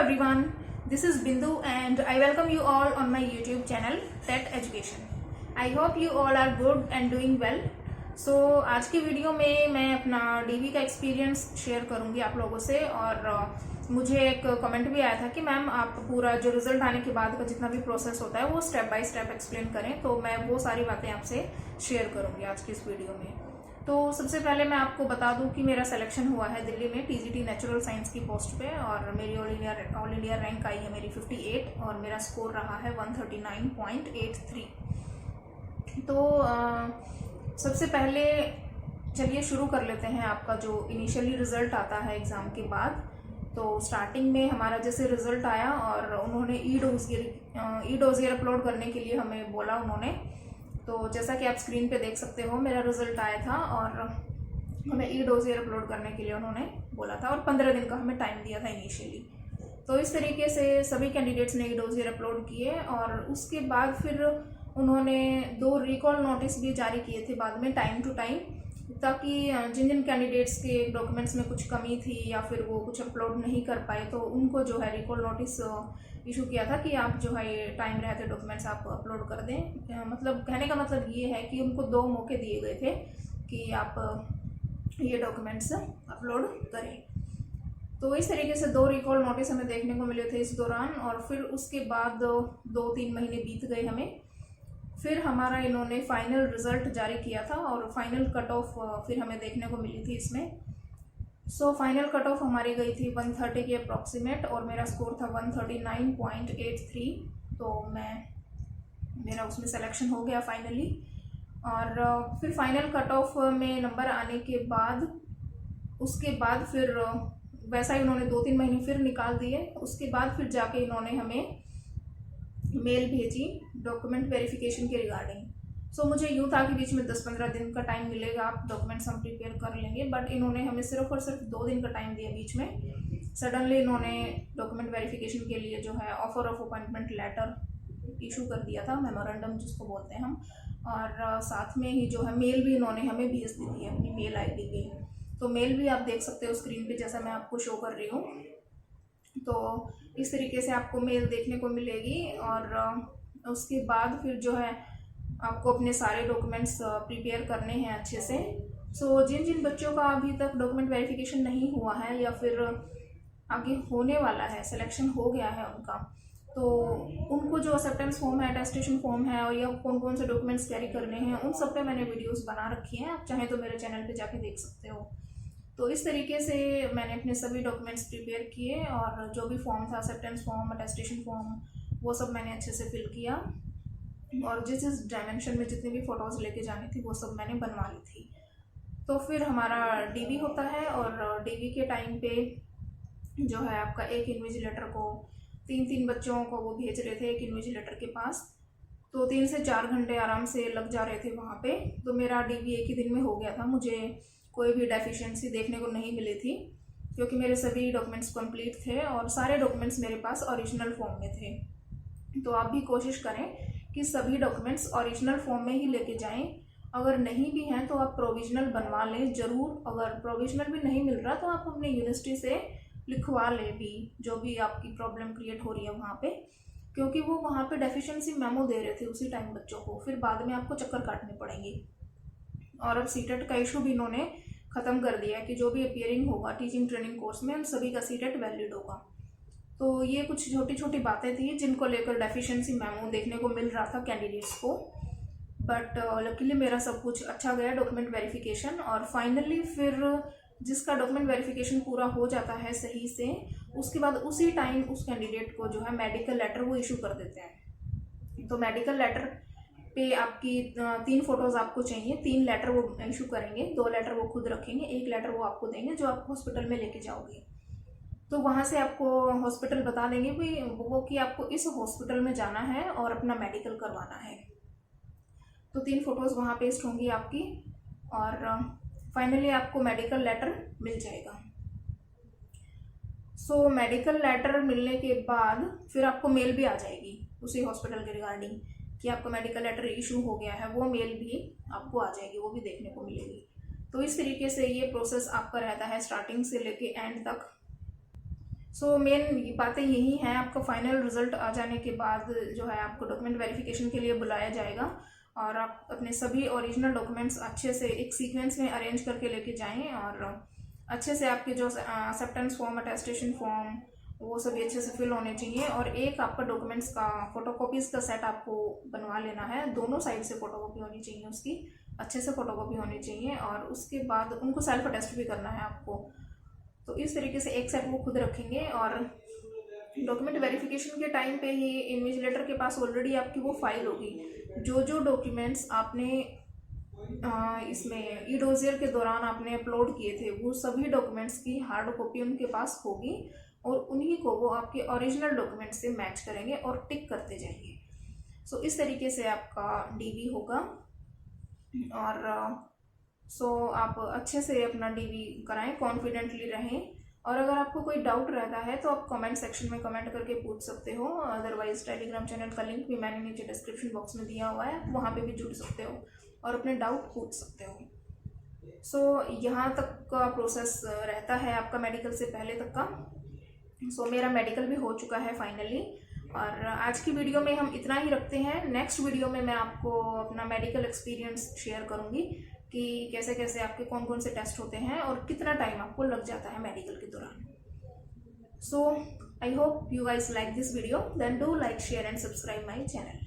everyone, this is Bindu and I welcome you all on my YouTube channel TET Education. I hope you all are good and doing well. So आज की video में मैं अपना DV का experience share करूंगी आप लोगों से। और मुझे एक कमेंट भी आया था कि मैम आप पूरा जो रिजल्ट आने के बाद का जितना भी प्रोसेस होता है वो स्टेप बाय स्टेप एक्सप्लेन करें, तो मैं वो सारी बातें आपसे शेयर करूंगी आज की इस वीडियो में। तो सबसे पहले मैं आपको बता दूं कि मेरा सिलेक्शन हुआ है दिल्ली में TGT नेचुरल साइंस की पोस्ट पे, और मेरी ऑल इंडिया रैंक आई है मेरी 58 और मेरा स्कोर रहा है 139.83। तो सबसे पहले चलिए शुरू कर लेते हैं आपका जो इनिशियली रिजल्ट आता है एग्ज़ाम के बाद। तो स्टार्टिंग में हमारा जैसे रिजल्ट आया और उन्होंने ई डोज़ियर अपलोड करने के लिए हमें बोला उन्होंने। तो जैसा कि आप स्क्रीन पे देख सकते हो मेरा रिजल्ट आया था और हमें ई डोज़ियर अपलोड करने के लिए उन्होंने बोला था और 15 दिन का हमें टाइम दिया था इनिशियली। तो इस तरीके से सभी कैंडिडेट्स ने ई डोज़ियर अपलोड किए और उसके बाद फिर उन्होंने 2 रिकॉल नोटिस भी जारी किए थे बाद में टाइम टू टाइम, ताकि जिन जिन कैंडिडेट्स के डॉक्यूमेंट्स में कुछ कमी थी या फिर वो कुछ अपलोड नहीं कर पाए तो उनको जो है रिकॉल नोटिस इशू किया था कि आप जो है ये टाइम रहते डॉक्यूमेंट्स आप अपलोड कर दें। मतलब कहने का मतलब ये है कि उनको 2 मौके दिए गए थे कि आप ये डॉक्यूमेंट्स अपलोड करें। तो इस तरीके से 2 रिकॉल नोटिस हमें देखने को मिले थे इस दौरान। और फिर उसके बाद 2-3 महीने बीत गए हमें, फिर हमारा इन्होंने फाइनल रिज़ल्ट जारी किया था और फाइनल कट ऑफ फिर हमें देखने को मिली थी इसमें। सो फाइनल कट ऑफ हमारी गई थी 130 के अप्रॉक्सीमेट और मेरा स्कोर था 139.83। तो मेरा उसमें सिलेक्शन हो गया फाइनली। और फिर फाइनल कट ऑफ में नंबर आने के बाद उसके बाद फिर वैसा ही उन्होंने 2-3 महीने फिर निकाल दिए। उसके बाद फिर जाके इन्होंने हमें मेल भेजी डॉक्यूमेंट वेरिफिकेशन के रिगार्डिंग। सो मुझे यूँ था कि बीच में 10-15 दिन का टाइम मिलेगा, आप डॉक्यूमेंट्स हम प्रिपेयर कर लेंगे, बट इन्होंने हमें सिर्फ और सिर्फ 2 दिन का टाइम दिया बीच में। सडनली इन्होंने डॉक्यूमेंट वेरिफिकेशन के लिए जो है offer of appointment letter issue कर दिया था, मेमोरेंडम जिसको बोलते हैं हम। और साथ में ही जो है मेल भी इन्होंने हमें भेज दी थी अपनी मेल ID पे। तो मेल भी आप देख सकते हो स्क्रीन पे जैसा मैं आपको शो कर रही हूँ। तो इस तरीके से आपको मेल देखने को मिलेगी। और उसके बाद फिर जो है आपको अपने सारे डॉक्यूमेंट्स प्रिपेयर करने हैं अच्छे से। सो जिन जिन बच्चों का अभी तक डॉक्यूमेंट वेरिफिकेशन नहीं हुआ है या फिर आगे होने वाला है, सिलेक्शन हो गया है उनका, तो उनको जो एक्सेप्टेंस फॉर्म है, अटेस्टेशन फॉर्म है और या कौन कौन से डॉक्यूमेंट्स कैरी करने हैं उन सब पे मैंने वीडियोस बना रखी हैं, आप चाहें तो मेरे चैनल पे जाके देख सकते हो। तो इस तरीके से मैंने अपने सभी डॉक्यूमेंट्स प्रिपेयर किए और जो भी फॉर्म था, एक्सेप्टेंस फॉर्म, अटेस्टेशन फॉर्म, वो सब मैंने अच्छे से फिल किया। और जिस डायमेंशन में जितनी भी फ़ोटोज़ लेके जानी थी वो सब मैंने बनवा ली थी। तो फिर हमारा DV होता है और DV के टाइम पे जो है आपका एक इन्विजिलेटर को 3-3 बच्चों को वो भेज रहे थे एक इन्विजिलेटर के पास। तो 3 से 4 घंटे आराम से लग जा रहे थे वहाँ पे। तो मेरा DV एक ही दिन में हो गया था, मुझे कोई भी डेफिशिएंसी देखने को नहीं मिली थी क्योंकि मेरे सभी डॉक्यूमेंट्स कंप्लीट थे और सारे डॉक्यूमेंट्स मेरे पास ओरिजिनल फॉर्म में थे। तो आप भी कोशिश करें कि सभी डॉक्यूमेंट्स ओरिजिनल फॉर्म में ही लेके जाएं। अगर नहीं भी हैं तो आप प्रोविजनल बनवा लें ज़रूर। अगर प्रोविजनल भी नहीं मिल रहा तो आप अपने यूनिवर्सिटी से लिखवा लें भी, जो भी आपकी प्रॉब्लम क्रिएट हो रही है वहाँ पे, क्योंकि वो वहाँ पे डेफिशिएंसी मेमो दे रहे थे उसी टाइम बच्चों को, फिर बाद में आपको चक्कर काटने पड़ेंगे। और अब सीटेट का इशू भी इन्होंने ख़त्म कर दिया है कि जो भी अपीयरिंग होगा टीचिंग ट्रेनिंग कोर्स में उन सभी का सीटेट वैलिड होगा। तो ये कुछ छोटी छोटी बातें थी जिनको लेकर डेफिशिएंसी मेमो देखने को मिल रहा था कैंडिडेट्स को, बट लकीली मेरा सब कुछ अच्छा गया डॉक्यूमेंट वेरिफिकेशन। और फाइनली फिर जिसका डॉक्यूमेंट वेरिफिकेशन पूरा हो जाता है सही से, उसके बाद उसी टाइम उस कैंडिडेट को जो है मेडिकल लेटर वो इशू कर देते हैं। तो मेडिकल लेटर पे आपकी 3 फोटोज़ आपको चाहिए, 3 लेटर वो इशू करेंगे, 2 लेटर वो खुद रखेंगे, 1 लेटर वो आपको देंगे जो आप हॉस्पिटल में लेके जाओगे। तो वहाँ से आपको हॉस्पिटल बता देंगे भी वो कि आपको इस हॉस्पिटल में जाना है और अपना मेडिकल करवाना है। तो 3 फोटोज़ वहाँ पेस्ट होंगी आपकी और फाइनली आपको मेडिकल लेटर मिल जाएगा। सो मेडिकल लेटर मिलने के बाद फिर आपको मेल भी आ जाएगी उसी हॉस्पिटल के रिगार्डिंग कि आपको मेडिकल लेटर इशू हो गया है, वो मेल भी आपको आ जाएगी, वो भी देखने को मिलेगी। तो इस तरीके से ये प्रोसेस आपका रहता है स्टार्टिंग से लेके एंड तक। सो मेन बातें यही हैं। आपका फाइनल रिजल्ट आ जाने के बाद जो है आपको डॉक्यूमेंट वेरिफिकेशन के लिए बुलाया जाएगा और आप अपने सभी ओरिजिनल डॉक्यूमेंट्स अच्छे से एक सीक्वेंस में अरेंज करके लेके जाएं और अच्छे से आपके जो एक्सेप्टेंस फॉर्म, अटेस्टेशन फॉर्म, वो सभी अच्छे से फिल होने चाहिए। और एक आपका डॉक्यूमेंट्स का फोटोकॉपीज़ का सेट आपको बनवा लेना है, दोनों साइड से फोटोकॉपी होनी चाहिए, उसकी अच्छे से फोटोकॉपी होनी चाहिए। और उसके बाद उनको सेल्फ अटेस्ट भी करना है आपको। तो इस तरीके से एक सेट वो खुद रखेंगे और डॉक्यूमेंट वेरिफिकेशन के टाइम पे ही इन्विजिलेटर के पास ऑलरेडी आपकी वो फाइल होगी। जो जो डॉक्यूमेंट्स आपने इसमें ई डोजियर के दौरान आपने अपलोड किए थे, वो सभी डॉक्यूमेंट्स की हार्ड कॉपी उनके पास होगी और उन्हीं को वो आपके ओरिजिनल डॉक्यूमेंट से मैच करेंगे और टिक करते जाएंगे। सो इस तरीके से आपका डीवी होगा। और आप अच्छे से अपना डीवी कराएं, कॉन्फिडेंटली रहें। और अगर आपको कोई डाउट रहता है तो आप कमेंट सेक्शन में कमेंट करके पूछ सकते हो। अदरवाइज टेलीग्राम चैनल का लिंक भी मैंने नीचे डिस्क्रिप्शन बॉक्स में दिया हुआ है, वहाँ पे भी जुड़ सकते हो और अपने डाउट पूछ सकते हो। यहाँ तक का प्रोसेस रहता है आपका मेडिकल से पहले तक का। मेरा मेडिकल भी हो चुका है फाइनली। और आज की वीडियो में हम इतना ही रखते हैं। नेक्स्ट वीडियो में मैं आपको अपना मेडिकल एक्सपीरियंस शेयर करूँगी कि कैसे कैसे आपके कौन कौन से टेस्ट होते हैं और कितना टाइम आपको लग जाता है मेडिकल के दौरान। I hope you guys like this video, then do like, share and subscribe my channel.